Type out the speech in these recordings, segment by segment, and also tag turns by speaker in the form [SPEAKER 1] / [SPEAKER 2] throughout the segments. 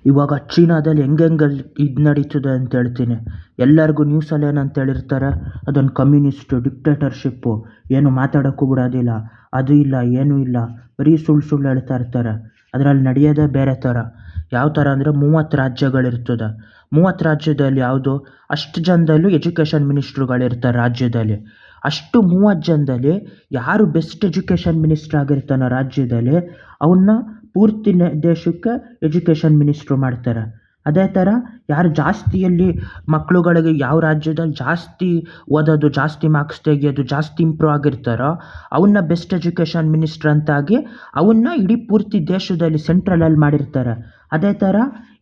[SPEAKER 1] ಇವಾಗ ಚೀನಾದಲ್ಲಿ ಹೆಂಗೆ ಇದು ನಡೀತದೆ ಅಂತ ಹೇಳ್ತೀನಿ. ಎಲ್ಲರಿಗೂ ನ್ಯೂಸಲ್ಲಿ ಏನಂತ ಹೇಳಿರ್ತಾರೆ, ಅದೊಂದು ಕಮ್ಯುನಿಸ್ಟು ಡಿಕ್ಟೇಟರ್ಶಿಪ್ಪು, ಏನು ಮಾತಾಡೋಕ್ಕೂ ಬಿಡೋದಿಲ್ಲ, ಅದು ಇಲ್ಲ ಏನೂ ಇಲ್ಲ, ಬರೀ ಸುಳ್ಳು ಹೇಳ್ತಾ ಇರ್ತಾರೆ. ಅದರಲ್ಲಿ ನಡೆಯೋದೇ ಬೇರೆ ಥರ. ಯಾವ ಥರ ಅಂದರೆ 30 ರಾಜ್ಯಗಳಿರ್ತದೆ. 30 ರಾಜ್ಯದಲ್ಲಿ ಯಾವುದು ಅಷ್ಟು ಜನದಲ್ಲೂ ಎಜುಕೇಷನ್ ಮಿನಿಸ್ಟ್ರುಗಳಿರ್ತಾರೆ ರಾಜ್ಯದಲ್ಲಿ. ಅಷ್ಟು 30 ಜನದಲ್ಲಿ ಯಾರು ಬೆಸ್ಟ್ ಎಜುಕೇಷನ್ ಮಿನಿಸ್ಟ್ರ್ ಆಗಿರ್ತಾನೋ ರಾಜ್ಯದಲ್ಲಿ, ಅವನ್ನ ಪೂರ್ತಿ ದೇಶಕ್ಕೆ ಎಜುಕೇಷನ್ ಮಿನಿಸ್ಟ್ರು ಮಾಡ್ತಾರೆ. ಅದೇ ಥರ ಯಾರು ಜಾಸ್ತಿಯಲ್ಲಿ ಮಕ್ಕಳುಗಳಿಗೆ ಯಾವ ರಾಜ್ಯದಲ್ಲಿ ಜಾಸ್ತಿ ಓದೋದು, ಜಾಸ್ತಿ ಮಾರ್ಕ್ಸ್ ತೆಗಿಯೋದು, ಜಾಸ್ತಿ ಇಂಪ್ರೂವ್ ಆಗಿರ್ತಾರೋ ಅವನ್ನ ಬೆಸ್ಟ್ ಎಜುಕೇಷನ್ ಮಿನಿಸ್ಟ್ರ್ ಅಂತಾಗಿ ಅವನ್ನ ಇಡೀ ಪೂರ್ತಿ ದೇಶದಲ್ಲಿ ಸೆಂಟ್ರಲಲ್ಲಿ ಮಾಡಿರ್ತಾರೆ. ಅದೇ ಥರ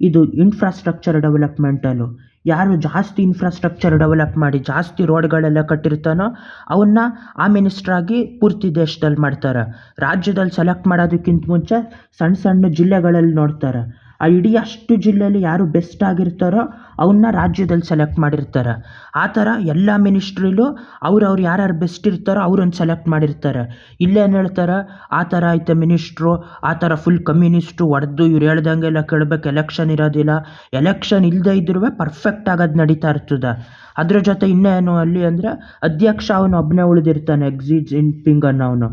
[SPEAKER 1] ಇದು ಇನ್ಫ್ರಾಸ್ಟ್ರಕ್ಚರ್ ಡೆವಲಪ್ಮೆಂಟಲ್ಲೂ ಯಾರು ಜಾಸ್ತಿ ಇನ್ಫ್ರಾಸ್ಟ್ರಕ್ಚರ್ ಡೆವಲಪ್ ಮಾಡಿ ಜಾಸ್ತಿ ರೋಡ್ಗಳೆಲ್ಲ ಕಟ್ಟಿರ್ತಾನೋ ಅವನ್ನ ಆ ಮಿನಿಸ್ಟ್ರಾಗಿ ಪೂರ್ತಿ ದೇಶದಲ್ಲಿ ಮಾಡ್ತಾರೆ. ರಾಜ್ಯದಲ್ಲಿ ಸೆಲೆಕ್ಟ್ ಮಾಡೋದಕ್ಕಿಂತ ಮುಂಚೆ ಸಣ್ಣ ಸಣ್ಣ ಜಿಲ್ಲೆಗಳಲ್ಲಿ ನೋಡ್ತಾರೆ. ಆ ಇಡೀ ಅಷ್ಟು ಜಿಲ್ಲೆಯಲ್ಲಿ ಯಾರು ಬೆಸ್ಟ್ ಆಗಿರ್ತಾರೋ ಅವನ್ನ ರಾಜ್ಯದಲ್ಲಿ ಸೆಲೆಕ್ಟ್ ಮಾಡಿರ್ತಾರೆ. ಆ ಥರ ಎಲ್ಲ ಮಿನಿಸ್ಟ್ರಿಲೂ ಅವ್ರು ಯಾರ್ಯಾರು ಬೆಸ್ಟ್ ಇರ್ತಾರೋ ಅವ್ರನ್ನ ಸೆಲೆಕ್ಟ್ ಮಾಡಿರ್ತಾರೆ. ಇಲ್ಲೇನು ಹೇಳ್ತಾರೆ, ಆ ಥರ ಐತೆ ಮಿನಿಸ್ಟ್ರು, ಆ ಥರ ಫುಲ್ ಕಮ್ಯುನಿಸ್ಟು ಹೊಡೆದು ಇವ್ರು ಹೇಳ್ದಂಗೆಲ್ಲ ಕೇಳಬೇಕು, ಎಲೆಕ್ಷನ್ ಇರೋದಿಲ್ಲ. ಎಲೆಕ್ಷನ್ ಇಲ್ಲದೆ ಇದ್ರೂ ಪರ್ಫೆಕ್ಟ್ ಆಗೋದು ನಡೀತಾ ಇರ್ತದೆ. ಅದ್ರ ಜೊತೆ ಇನ್ನೇನು ಅಲ್ಲಿ ಅಂದರೆ ಅಧ್ಯಕ್ಷ ಅವನು ಒಬ್ಬನೇ ಉಳಿದಿರ್ತಾನೆ, ಎಕ್ಸಿ ಜಿನ್ಪಿಂಗ್ ಅನ್ನೋನು.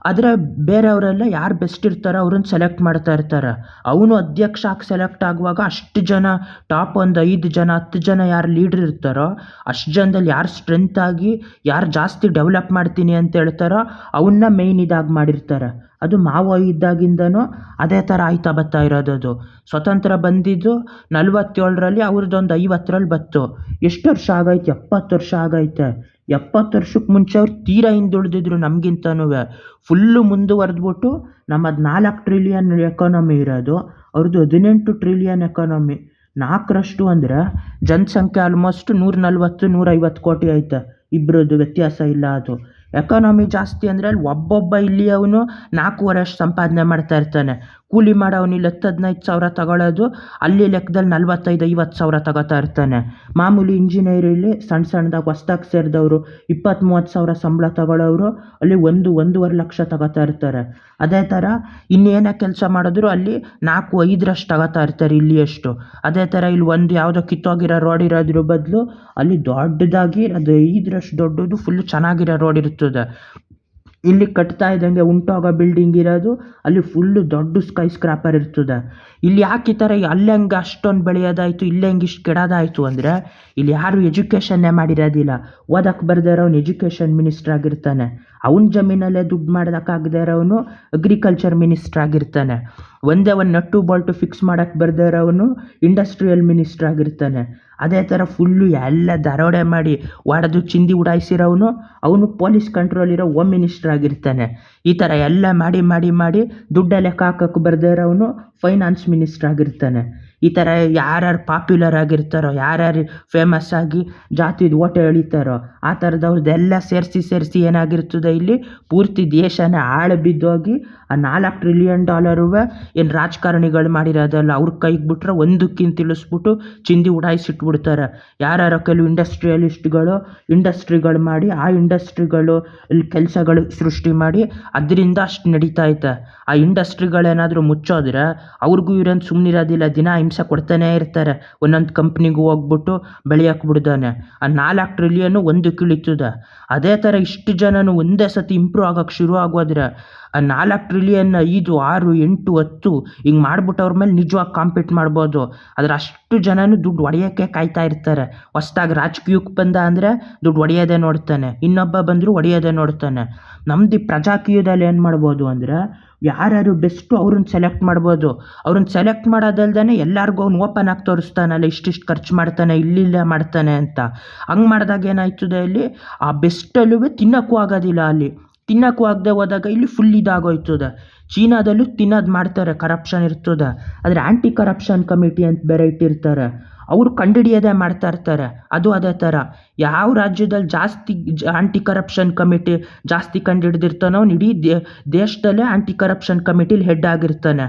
[SPEAKER 1] ಆದರೆ ಬೇರೆಯವರೆಲ್ಲ ಯಾರು ಬೆಸ್ಟ್ ಇರ್ತಾರೋ ಅವ್ರನ್ನ ಸೆಲೆಕ್ಟ್ ಮಾಡ್ತಾ ಇರ್ತಾರೆ. ಅವನು ಅಧ್ಯಕ್ಷ ಆಗಿ ಸೆಲೆಕ್ಟ್ ಆಗುವಾಗ ಅಷ್ಟು ಜನ ಟಾಪ್ ಒಂದು 5 ಜನ 10 ಜನ ಯಾರು ಲೀಡ್ರ್ ಇರ್ತಾರೋ ಅಷ್ಟು ಜನದಲ್ಲಿ ಯಾರು ಸ್ಟ್ರೆಂತ್ ಆಗಿ ಯಾರು ಜಾಸ್ತಿ ಡೆವಲಪ್ ಮಾಡ್ತೀನಿ ಅಂತ ಹೇಳ್ತಾರೋ ಅವನ್ನ ಮೇಯ್ನ್ ಇದಾಗಿ ಮಾಡಿರ್ತಾರೆ. ಅದು ಮಾವೋ ಇದ್ದಾಗಿಂದನೂ ಅದೇ ಥರ ಆಯ್ತಾ ಬರ್ತಾ ಇರೋದದು. ಸ್ವತಂತ್ರ ಬಂದಿದ್ದು 47ರಲ್ಲಿ, ಅವ್ರದ್ದೊಂದು 50ರಲ್ಲಿ ಬತ್ತು. ಎಷ್ಟು ವರ್ಷ ಆಗೈತೆ? 70 ವರ್ಷ ಆಗೈತೆ. 70 ವರ್ಷಕ್ಕೆ ಮುಂಚೆ ಅವ್ರು ತೀರಾ ಹಿಂದುಳಿದಿದ್ರು ನಮಗಿಂತನೂ. ಫುಲ್ಲು ಮುಂದುವರೆದ್ಬಿಟ್ಟು ನಮ್ಮದು 4 ಟ್ರಿಲಿಯನ್ ಎಕಾನಮಿ ಇರೋದು, ಅವ್ರದ್ದು 18 ಟ್ರಿಲಿಯನ್ ಎಕಾನಮಿ. 4ರಷ್ಟು ಅಂದರೆ ಜನಸಂಖ್ಯೆ ಆಲ್ಮೋಸ್ಟ್ 140-150 ಕೋಟಿ ಐತೆ. ಇಬ್ಬರದ್ದು ವ್ಯತ್ಯಾಸ ಇಲ್ಲ. ಅದು ಎಕಾನಮಿ ಜಾಸ್ತಿ ಅಂದರೆ ಅಲ್ಲಿ ಒಬ್ಬೊಬ್ಬ ಇಲ್ಲಿ ಅವನು 4.5 ಅಷ್ಟು ಸಂಪಾದನೆ ಮಾಡ್ತಾ ಇರ್ತಾನೆ. ಕೂಲಿ ಮಾಡೋನು ಇಲ್ಲಿ 10-15 ಸಾವಿರ ತಗೊಳ್ಳೋದು, ಅಲ್ಲಿ ಲೆಕ್ಕದಲ್ಲಿ 45-50 ಸಾವಿರ ತಗೋತಾ ಇರ್ತಾನೆ. ಮಾಮೂಲಿ ಇಂಜಿನಿಯರಲ್ಲಿ ಸಣ್ಣದಾಗಿ ಹೊಸ್ದಾಗಿ ಸೇರಿದವರು 20-30 ಸಾವಿರ ಸಂಬಳ ತಗೊಳ್ಳೋರು ಅಲ್ಲಿ 1-1.5 ಲಕ್ಷ ತಗೋತಾ ಇರ್ತಾರೆ. ಅದೇ ಥರ ಇನ್ನೇನೇ ಕೆಲಸ ಮಾಡಿದ್ರು ಅಲ್ಲಿ 4-5ರಷ್ಟು ತಗೋತಾ ಇರ್ತಾರೆ ಇಲ್ಲಿ ಅಷ್ಟು. ಅದೇ ಥರ ಇಲ್ಲಿ ಒಂದು ಯಾವುದೋ ಕಿತ್ತೋಗಿರೋ ರೋಡ್ ಇರೋದ್ರ ಬದಲು ಅಲ್ಲಿ ದೊಡ್ಡದಾಗಿ ಅದು 5ರಷ್ಟು ದೊಡ್ಡದು ಫುಲ್ಲು ಚೆನ್ನಾಗಿರೋ ರೋಡ್ ಇರ್ತದೆ. ಇಲ್ಲಿ ಕಟ್ತಾ ಇದ್ದಂಗೆ ಉಂಟೋಗೋ ಬಿಲ್ಡಿಂಗ್ ಇರೋದು, ಅಲ್ಲಿ ಫುಲ್ಲು ದೊಡ್ಡ ಸ್ಕೈ ಸ್ಕ್ರಾಪರ್ ಇರ್ತದೆ. ಇಲ್ಲಿ ಯಾಕೆ ಈ ಥರ ಅಲ್ಲಿ ಹೆಂಗೆ ಅಷ್ಟೊಂದು ಬೆಳೆಯೋದಾಯಿತು, ಇಲ್ಲಿ ಹೆಂಗೆ ಇಷ್ಟು ಕೆಡೋದಾಯಿತು ಅಂದರೆ ಇಲ್ಲಿ ಯಾರು ಎಜುಕೇಷನ್ನೇ ಮಾಡಿರೋದಿಲ್ಲ. ಓದಕ್ಕೆ ಬರದೇ ಇರೋನು ಎಜುಕೇಷನ್ ಮಿನಿಸ್ಟ್ರ್ ಆಗಿರ್ತಾನೆ. ಅವನ ಜಮೀನಲ್ಲೇ ದುಡ್ಡು ಮಾಡೋದಕ್ಕಾಗದೇ ಇರೋನು ಅಗ್ರಿಕಲ್ಚರ್ ಮಿನಿಸ್ಟ್ರ್ ಆಗಿರ್ತಾನೆ. ಒಂದೇ ಒಂದು ನಟ್ಟು ಬೋಲ್ಟು ಫಿಕ್ಸ್ ಮಾಡೋಕ್ಕೆ ಬರದೇ ಇರೋವನು ಇಂಡಸ್ಟ್ರಿಯಲ್ ಮಿನಿಸ್ಟ್ರ್ ಆಗಿರ್ತಾನೆ. ಅದೇ ಥರ ಫುಲ್ಲು ಎಲ್ಲ ದರೋಡೆ ಮಾಡಿ ಹೊಡೆದು ಚಿಂದಿ ಉಡಾಯಿಸಿರೋವನು ಅವನು ಪೊಲೀಸ್ ಕಂಟ್ರೋಲ್ ಇರೋ ಹೋಮ್ ಮಿನಿಸ್ಟ್ರ್ ಆಗಿರ್ತಾನೆ. ಈ ಥರ ಎಲ್ಲ ಮಾಡಿ ಮಾಡಿ ಮಾಡಿ ದುಡ್ಡ ಲೆಕ್ಕ ಹಾಕೋಕ್ಕೆ ಬರದೇ ಇರೋವನು ಫೈನಾನ್ಸ್ ಮಿನಿಸ್ಟ್ರ್ ಆಗಿರ್ತಾನೆ. ಈ ಥರ ಯಾರ್ಯಾರು ಪಾಪ್ಯುಲರ್ ಆಗಿರ್ತಾರೋ, ಯಾರ್ಯಾರು ಫೇಮಸ್ ಆಗಿ ಜಾತಿದು ಓಟೆ ಎಳಿತಾರೋ ಆ ಥರದವ್ರದ್ದೆಲ್ಲ ಸೇರಿಸಿ ಏನಾಗಿರ್ತದೆ, ಇಲ್ಲಿ ಪೂರ್ತಿ ದೇಶನೇ ಹಾಳು ಬಿದ್ದೋಗಿ ಆ $4 ಟ್ರಿಲಿಯನ್ ಏನು ರಾಜಕಾರಣಿಗಳು ಮಾಡಿರೋದಲ್ಲ ಅವ್ರ ಕೈಗೆ ಬಿಟ್ರೆ ಒಂದಕ್ಕಿಂತ ಇಳಿಸ್ಬಿಟ್ಟು ಚಿಂದಿ ಉಡಾಯಿಸಿಟ್ಬಿಡ್ತಾರೆ. ಯಾರ್ಯಾರೋ ಕೆಲವು ಇಂಡಸ್ಟ್ರಿಗಳು ಮಾಡಿ ಆ ಇಂಡಸ್ಟ್ರಿಗಳು ಇಲ್ಲಿ ಕೆಲಸಗಳು ಸೃಷ್ಟಿ ಮಾಡಿ ಅದರಿಂದ ಅಷ್ಟು ನಡೀತಾ ಐತೆ. ಆ ಇಂಡಸ್ಟ್ರಿಗಳೇನಾದರೂ ಮುಚ್ಚೋದ್ರೆ ಅವ್ರಿಗೂ ಇವ್ರೇನು ಸುಮ್ಮನಿರೋದಿಲ್ಲ, ದಿನ ಹಿಂಸೆ ಕೊಡ್ತಾನೇ ಇರ್ತಾರೆ. ಒಂದೊಂದು ಕಂಪ್ನಿಗೂ ಹೋಗ್ಬಿಟ್ಟು ಬೆಳೆಯೋಕೆ ಬಿಡ್ದಾನೆ. ಆ 4 ಟ್ರಿಲಿಯನ್ನು ಒಂದಕ್ಕೆ ಇಳಿತದೆ. ಅದೇ ಥರ ಇಷ್ಟು ಜನನು ಒಂದೇ ಸತಿ ಇಂಪ್ರೂವ್ ಆಗೋಕ್ಕೆ ಶುರು ಆಗೋದ್ರೆ ಆ 4 ಟ್ರಿಲಿಯನ್ 5, 6, 8, 10 ಹಿಂಗೆ ಮಾಡ್ಬಿಟ್ಟವ್ರ ಮೇಲೆ ನಿಜವಾಗಿ ಕಾಂಪೀಟ್ ಮಾಡ್ಬೋದು. ಆದರೆ ಅಷ್ಟು ಜನನು ದುಡ್ಡು ಹೊಡೆಯೋಕ್ಕೆ ಕಾಯ್ತಾ ಇರ್ತಾರೆ. ಹೊಸ್ದಾಗಿ ರಾಜಕೀಯಕ್ಕೆ ಬಂದ ಅಂದರೆ ದುಡ್ಡು ಹೊಡೆಯೋದೇ ನೋಡ್ತಾನೆ, ಇನ್ನೊಬ್ಬ ಬಂದರೂ ಹೊಡೆಯೋದೇ ನೋಡ್ತಾನೆ. ನಮ್ಮದು ಪ್ರಜಾಕೀಯದಲ್ಲಿ ಏನು ಮಾಡ್ಬೋದು ಅಂದರೆ ಯಾರ್ಯಾರು ಬೆಸ್ಟು ಅವ್ರನ್ನ ಸೆಲೆಕ್ಟ್ ಮಾಡ್ಬೋದು. ಅವ್ರನ್ನ ಸೆಲೆಕ್ಟ್ ಮಾಡೋದಲ್ದೇ ಎಲ್ಲರಿಗೂ ಅವ್ನು ಓಪನ್ ಆಗಿ ತೋರಿಸ್ತಾನಲ್ಲ, ಇಷ್ಟಿಷ್ಟು ಖರ್ಚು ಮಾಡ್ತಾನೆ, ಇಲ್ಲಿಲ್ಲ ಮಾಡ್ತಾನೆ ಅಂತ. ಹಂಗೆ ಮಾಡಿದಾಗ ಏನಾಯ್ತದೆ, ಇಲ್ಲಿ ಆ ಬೆಸ್ಟಲ್ಲೂ ತಿನ್ನೋಕ್ಕೂ ಆಗೋದಿಲ್ಲ. ಅಲ್ಲಿ ತಿನ್ನೋಕ್ಕೂ ಆಗದೆ ಹೋದಾಗ ಇಲ್ಲಿ ಫುಲ್ ಇದಾಗೋಯ್ತದೆ. ಚೀನಾದಲ್ಲೂ ತಿನ್ನೋದು ಮಾಡ್ತಾರೆ, ಕರಪ್ಷನ್ ಇರ್ತದೆ. ಆದರೆ ಆ್ಯಂಟಿ ಕರಪ್ಷನ್ ಕಮಿಟಿ ಅಂತ ಬೇರೆ ಇಟ್ಟಿರ್ತಾರೆ, ಅವರು ಕಂಡುಹಿಡಿಯೋದೇ ಮಾಡ್ತಾ ಇರ್ತಾರೆ. ಅದು ಅದೇ ಥರ ಯಾವ ರಾಜ್ಯದಲ್ಲಿ ಜಾಸ್ತಿ ಆ್ಯಂಟಿ ಕರಪ್ಷನ್ ಕಮಿಟಿ ಜಾಸ್ತಿ ಕಂಡುಹಿಡ್ದಿರ್ತಾನೋ ಅವ್ನು ಇಡೀ ದೇಶದಲ್ಲೇ ಆ್ಯಂಟಿ ಕರಪ್ಷನ್ ಕಮಿಟಿಲಿ ಹೆಡ್ ಆಗಿರ್ತಾನೆ.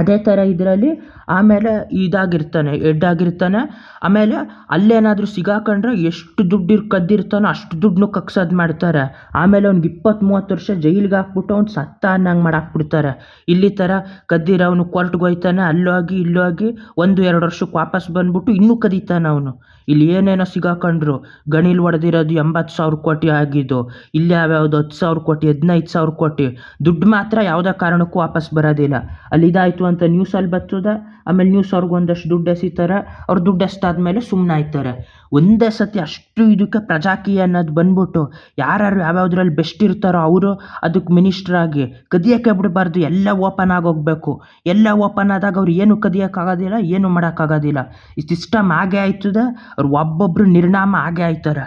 [SPEAKER 1] ಅದೇ ಥರ ಇದರಲ್ಲಿ ಆಮೇಲೆ ಇದಾಗಿರ್ತಾನೆ, ಹೆಡ್ ಆಗಿರ್ತಾನೆ. ಆಮೇಲೆ ಅಲ್ಲೇನಾದರೂ ಸಿಗಾಕೊಂಡ್ರೆ ಎಷ್ಟು ದುಡ್ಡು ಕದ್ದಿರ್ತಾನೋ ಅಷ್ಟು ದುಡ್ಡನ್ನೂ ಕಕ್ಸೋದು ಮಾಡ್ತಾರೆ. ಆಮೇಲೆ ಅವ್ನಿಗೆ 20-30 ವರ್ಷ ಜೈಲಿಗೆ ಹಾಕ್ಬಿಟ್ಟು ಅವ್ನು ಸತ್ತ ಅನ್ನಂಗೆ ಮಾಡಾಕ್ಬಿಡ್ತಾರೆ. ಇಲ್ಲಿ ಥರ ಕದ್ದಿರೋನು ಕೋರ್ಟ್ಗೆ ಹೋಯ್ತಾನೆ, ಅಲ್ಲೋಗಿ ಇಲ್ಲೋಗಿ 1-2 ವರ್ಷಕ್ಕೆ ವಾಪಸ್ ಬಂದ್ಬಿಟ್ಟು ಇನ್ನೂ ಕದೀತಾನೆ ಅವನು. ಇಲ್ಲಿ ಏನೇನೋ ಸಿಗಾಕೊಂಡ್ರು, ಗಣಿಲಿ ಹೊಡೆದಿರೋದು 80,000 ಕೋಟಿ ಆಗಿದ್ದು, ಇಲ್ಲಿ ಯಾವ್ಯಾವ್ದು 10,000 ಕೋಟಿ 15,000 ಕೋಟಿ ದುಡ್ಡು ಮಾತ್ರ ಯಾವುದೇ ಕಾರಣಕ್ಕೂ ವಾಪಸ್ ಬರೋದಿಲ್ಲ. ಅಲ್ಲಿ ಇದಾಯಿತು ಅಂತ ನ್ಯೂಸಲ್ಲಿ ಬರ್ತದೆ. ಆಮೇಲೆ ನ್ಯೂಸ್ ಅವ್ರಿಗೆ ಒಂದಷ್ಟು ದುಡ್ಡು ಎಸಿತಾರೆ, ಅವ್ರು ದುಡ್ಡು ಎಷ್ಟಾದ್ಮೇಲೆ ಸುಮ್ಮನೆ ಆಯ್ತಾರೆ. ಒಂದೇ ಸತಿ ಅಷ್ಟು ಇದಕ್ಕೆ ಪ್ರಜಾಕೀಯ ಅನ್ನೋದು ಬಂದ್ಬಿಟ್ಟು ಯಾರ್ಯಾರು ಯಾವ್ಯಾವ್ದ್ರಲ್ಲಿ ಬೆಸ್ಟ್ ಇರ್ತಾರೋ ಅವರು ಅದಕ್ಕೆ ಮಿನಿಸ್ಟ್ರಾಗಿ ಕದಿಯೋಕ್ಕೆ ಬಿಡಬಾರ್ದು, ಎಲ್ಲ ಓಪನ್ ಆಗೋಗ್ಬೇಕು. ಎಲ್ಲ ಓಪನ್ ಆದಾಗ ಅವ್ರು ಏನು ಕದಿಯೋಕ್ಕಾಗೋದಿಲ್ಲ, ಏನು ಮಾಡೋಕ್ಕಾಗೋದಿಲ್ಲ. ಈ ಸಿಸ್ಟಮ್ ಹಾಗೆ ಆಯ್ತದೆ, ಅವ್ರು ಒಬ್ಬೊಬ್ಬರು ನಿರ್ನಾಮ ಹಾಗೆ ಆಯ್ತಾರೆ.